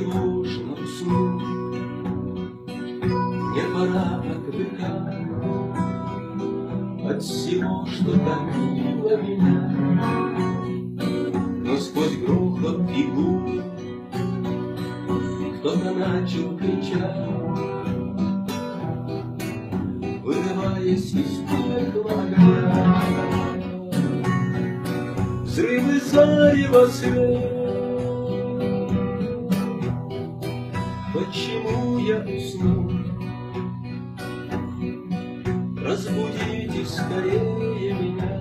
тревожно уснуть. Мне пора отвыкать от всего, что томило меня. Но сквозь грохот и гул кто-то начал кричать, вырываясь из пекла огня. Взрывы зарева звезд. Почему я усну? Разбудите скорее меня.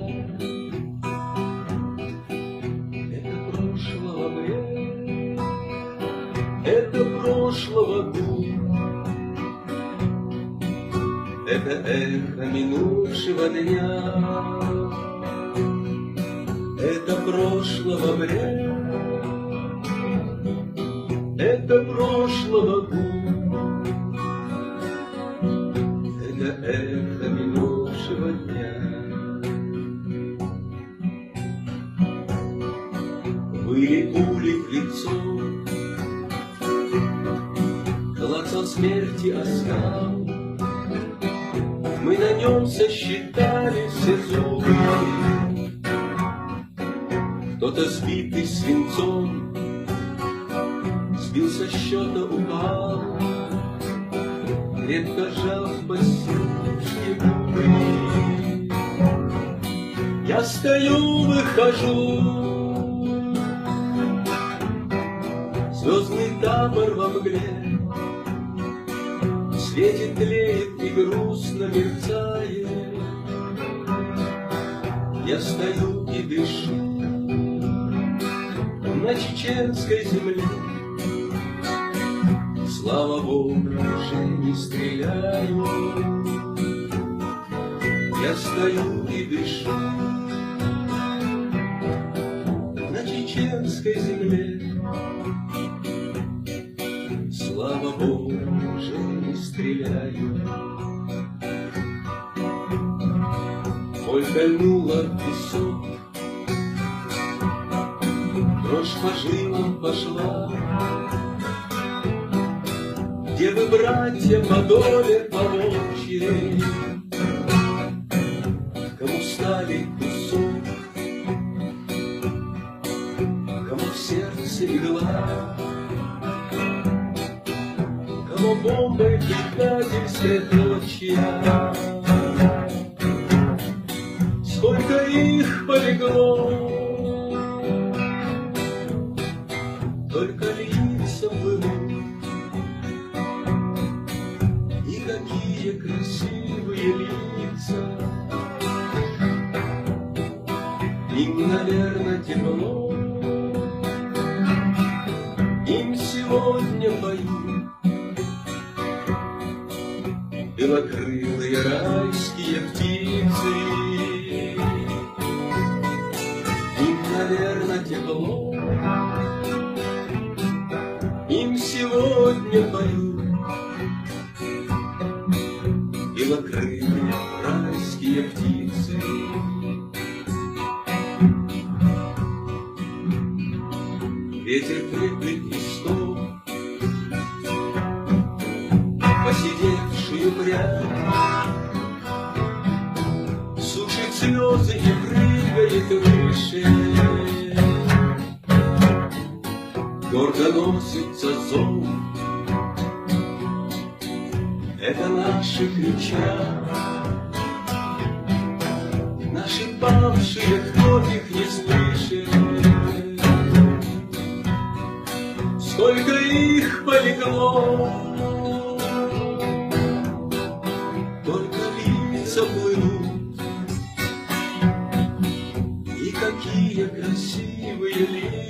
Это прошлого бред, это прошлого гул, это эхо минувшего дня. Это прошлого бред, это прошлого гул, это эхо минувшего дня. Были пули в лицо, клацал смерти оскал. Мы на нем сосчитали все зубы. Кто-то сбитый свинцом сбил со счета, упал, крепко сжав посиневшие губы. Я стою, выхожу, звездный табор во мгле, в свете тлеет и грустно мерцает. Я стою и дышу на чеченской земле. Слава Богу, уже не стреляю. Я стою и дышу на чеченской земле. Слава Богу, уже не стреляю. Боль кольнула песок, дрожь по жилам пошла. Где вы, братья, по доле помолчи, кому стали кусок, кому в сердце игла, кому бомбой предательская точья. Сколько их полегло, только лица плывут. И какие красивые лица. Им, наверное, тепло, им сегодня поют белокрылые райские птицы. Им, наверное, тепло, им сегодня поют белокрылые райские птицы. Ветер треплет листов поседевшую прядь, сушит слезы и прыгает выше. Гордо носится зов, это наши кричат, наши павшие, кто их не слышит. Сколько их полегло, только лица плывут. И какие красивые лица.